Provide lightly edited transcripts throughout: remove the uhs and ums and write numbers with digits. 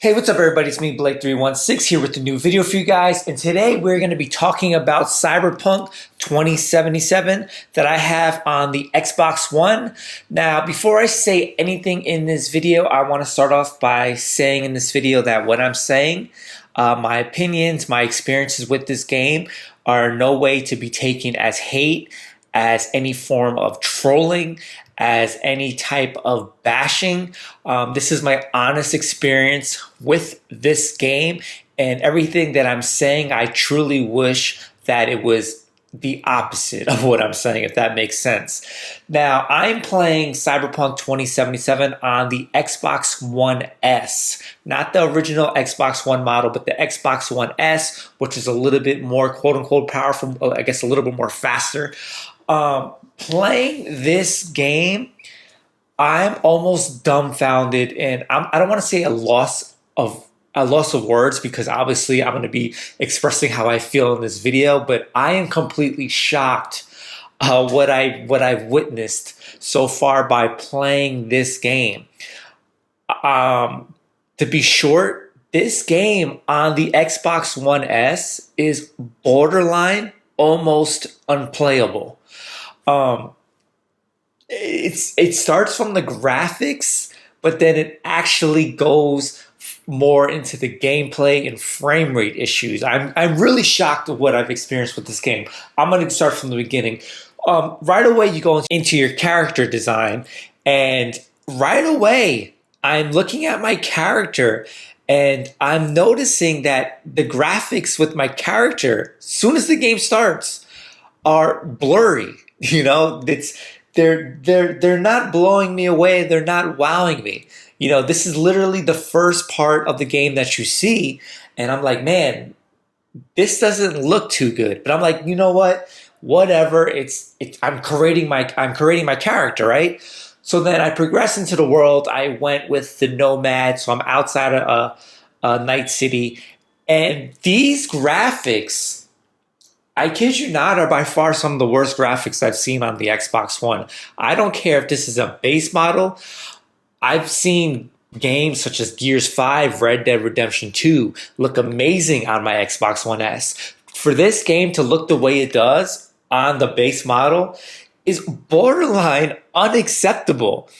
Hey, what's up everybody? It's me, Blake316 here with a new video for you guys. And today we're going to be talking about CyberPunk 2077 that I have on the Xbox One. Now, before I say anything in this video, I want to start off by saying in this video that what I'm saying, my opinions, my experiences with this game are no way to be taken as hate, as any form of trolling, as any type of bashing. This is my honest experience with this game, and everything that I'm saying, I truly wish that it was the opposite of what I'm saying, if that makes sense. Now, I'm playing CyberPunk 2077 on the Xbox One S, not the original Xbox One model, but the Xbox One S, which is a little bit more quote unquote powerful, I guess a little bit more faster. Playing this game, I'm almost dumbfounded, and I don't want to say a loss of words, because obviously I'm going to be expressing how I feel in this video, but I am completely shocked what I've witnessed so far by playing this game. To be short, this game on the Xbox One S is borderline almost unplayable. It starts from the graphics, but then it actually goes more into the gameplay and frame rate issues. I'm really shocked at what I've experienced with this game. I'm going to start from the beginning. Right away, you go into your character design, and right away, I'm looking at my character, and I'm noticing that the graphics with my character, as soon as the game starts, are blurry. You know, they're not blowing me away. They're not wowing me. You know, this is literally the first part of the game that you see, and I'm like, man, this doesn't look too good. But I'm like, you know what? Whatever. I'm creating my character, right? So then I progress into the world. I went with the Nomad, so I'm outside of a night city, and these graphics, I kid you not, are by far some of the worst graphics I've seen on the Xbox One. I don't care if this is a base model. I've seen games such as Gears 5, Red Dead Redemption 2 look amazing on my Xbox One S. For this game to look the way it does on the base model is borderline unacceptable.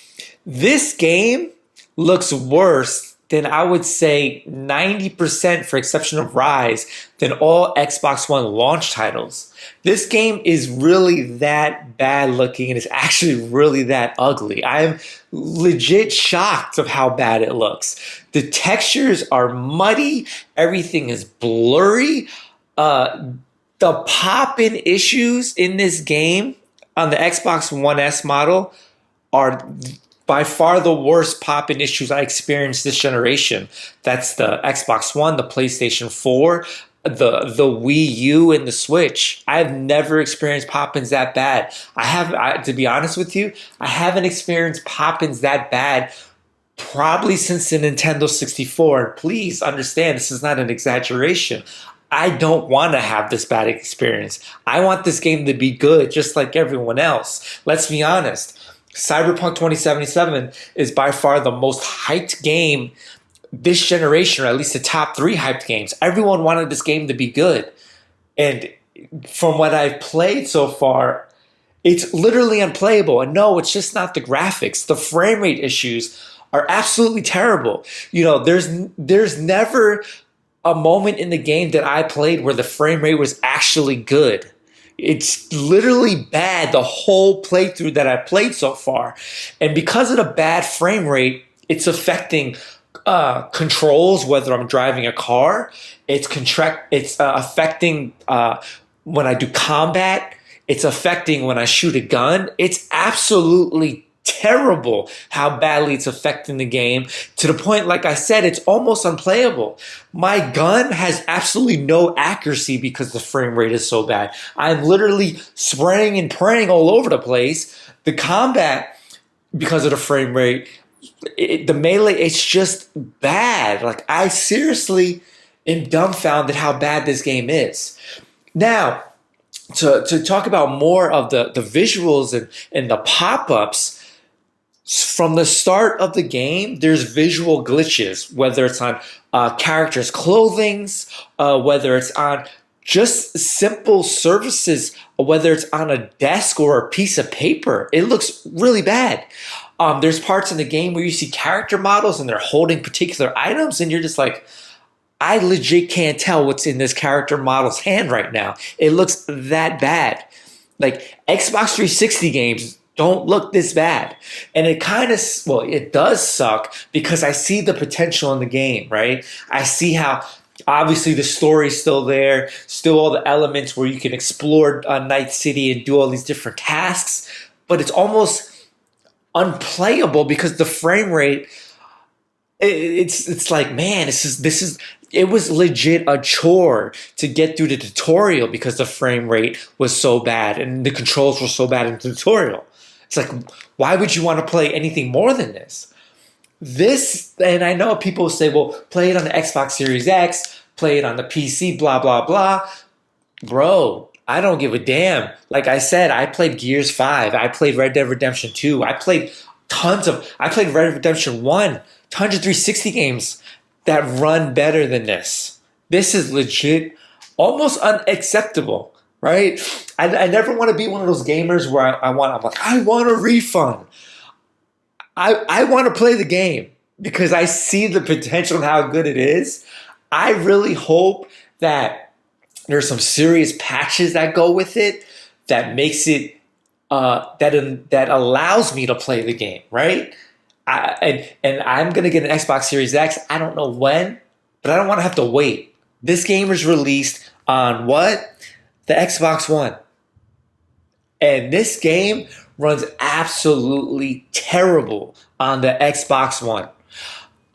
This game looks worse than, I would say, 90%, for exception of Rise, than all Xbox One launch titles. This game is really that bad looking, and it's actually really that ugly. I am legit shocked of how bad it looks. The textures are muddy. Everything is blurry. The pop-in issues in this game on the Xbox One S model are by far the worst pop-in issues I experienced this generation. That's the Xbox One, the PlayStation 4, the Wii U, and the Switch. I've never experienced pop-ins that bad. To be honest with you, I haven't experienced pop-ins that bad probably since the Nintendo 64. And please understand, this is not an exaggeration. I don't want to have this bad experience. I want this game to be good, just like everyone else. Let's be honest. CyberPunk 2077 is by far the most hyped game this generation, or at least the top 3 hyped games. Everyone wanted this game to be good. And from what I've played so far, it's literally unplayable. And no, it's just not the graphics. The frame rate issues are absolutely terrible. You know, there's never a moment in the game that I played where the frame rate was actually good. It's literally bad the whole playthrough that I played so far. And because of the bad frame rate, it's affecting controls, whether I'm driving a car. It's affecting when I do combat. It's affecting when I shoot a gun. It's absolutely terrible how badly it's affecting the game, to the point, like I said, it's almost unplayable. My gun has absolutely no accuracy because the frame rate is so bad. I'm literally spraying and praying all over the place. The combat, because of the frame rate, the melee, it's just bad. Like, I seriously am dumbfounded how bad this game is. Now, to talk about more of the visuals and the pop-ups, From the start of the game, there's visual glitches, whether it's on characters' clothings, whether it's on just simple surfaces, whether it's on a desk or a piece of paper. It looks really bad. There's parts in the game where you see character models and they're holding particular items, and you're just like, I legit can't tell what's in this character model's hand right now. It looks that bad. Like Xbox 360 games don't look this bad. And it kind of, well, it does suck because I see the potential in the game, right? I see how obviously the story's still there, still all the elements where you can explore Night City and do all these different tasks, but it's almost unplayable because the frame rate, it's like, man, this is it was legit a chore to get through the tutorial because the frame rate was so bad and the controls were so bad in the tutorial. It's like, why would you want to play anything more than this? This, and I know people say, well, play it on the Xbox Series X, play it on the PC, blah, blah, blah. Bro, I don't give a damn. Like I said, I played Gears 5. I played Red Dead Redemption 2. I played I played Red Dead Redemption 1, tons of 360 games that run better than this. This is legit almost unacceptable, right? I never want to be one of those gamers where I'm like, I want a refund. I want to play the game because I see the potential and how good it is. I really hope that there's some serious patches that go with it that makes it that allows me to play the game, right? And I'm gonna get an Xbox Series X. I don't know when, but I don't want to have to wait. This game was released on what? The Xbox One. And this game runs absolutely terrible on the Xbox One.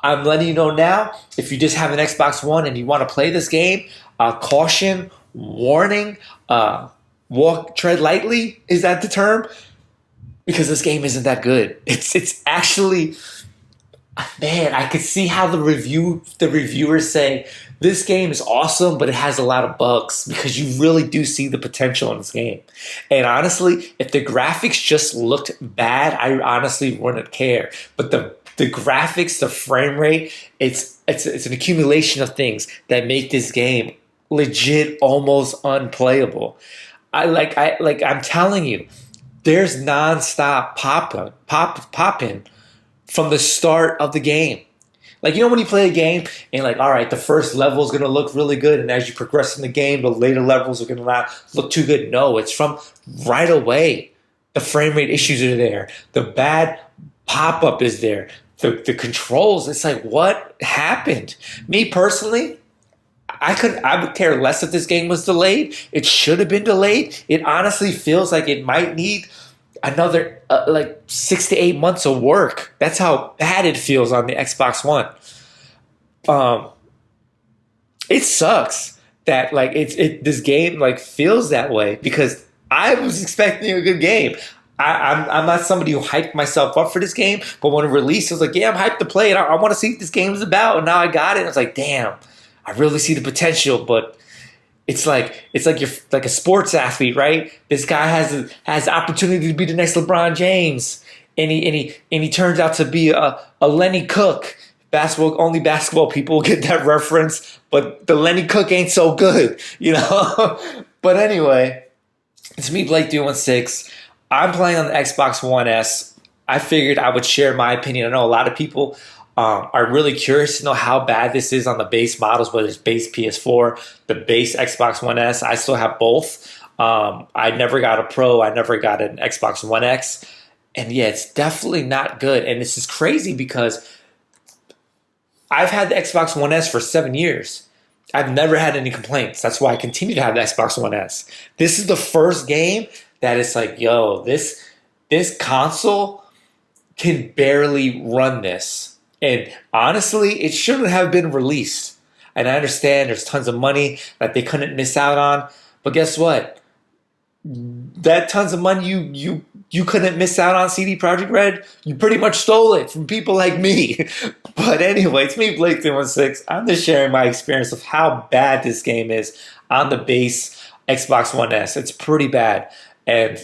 I'm letting you know now, if you just have an Xbox One and you want to play this game, caution, warning, tread lightly, is that the term? Because this game isn't that good. It's actually, man, I could see how the reviewers say this game is awesome, but it has a lot of bugs because you really do see the potential in this game. And honestly, if the graphics just looked bad, I honestly wouldn't care. But the graphics, the frame rate, it's an accumulation of things that make this game legit almost unplayable. I'm telling you, there's nonstop popping from the start of the game. Like, you know when you play a game and like, all right, the first level is going to look really good, and as you progress in the game, the later levels are going to not look too good. No, it's from right away. The frame rate issues are there. The bad pop-up is there. The controls, it's like, what happened? Me personally, I would care less if this game was delayed. It should have been delayed. It honestly feels like it might need another like 6 to 8 months of work. That's how bad it feels on the Xbox One. It sucks that like this game like feels that way because I was expecting a good game. I'm not somebody who hyped myself up for this game, but when it released, I was like, yeah, I'm hyped to play it. I want to see what this game is about, and now I got it. And I was like, damn, I really see the potential, but it's like you're like a sports athlete, right? This guy has the opportunity to be the next LeBron James, and he turns out to be a Lenny Cook. Only basketball people get that reference, but the Lenny Cook ain't so good, you know. But anyway, it's me, Blake 316. I'm playing on the Xbox One S. I figured I would share my opinion. I know a lot of people are really curious to know how bad this is on the base models, whether it's base PS4, the base Xbox One S. I still have both. I never got a Pro. I never got an Xbox One X. And yeah, it's definitely not good. And this is crazy because I've had the Xbox One S for 7 years. I've never had any complaints. That's why I continue to have the Xbox One S. This is the first game that it's like, yo, this console can barely run this. And honestly, it shouldn't have been released. And I understand there's tons of money that they couldn't miss out on. But guess what? That tons of money you couldn't miss out on, CD Projekt Red, you pretty much stole it from people like me. But anyway, it's me, Blake 316. I'm just sharing my experience of how bad this game is on the base Xbox One S. It's pretty bad. And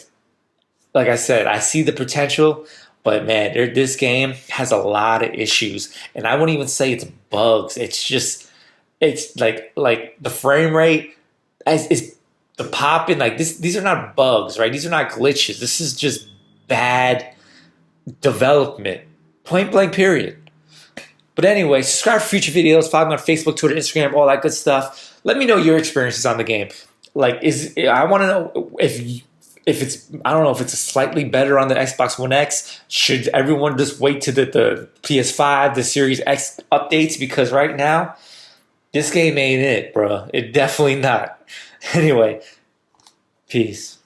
like I said, I see the potential, But man, this game has a lot of issues, and I wouldn't even say it's bugs. It's just it's like the frame rate is the popping like this. These are not bugs, right? These are not glitches. This is just bad development. Point blank. Period. But anyway, subscribe for future videos. Follow me on Facebook, Twitter, Instagram, all that good stuff. Let me know your experiences on the game. Like, I want to know if it's, I don't know if it's slightly better on the Xbox One X. Should everyone just wait to the PS5, the Series X updates? Because right now, this game ain't it, bro. It definitely not. Anyway, peace.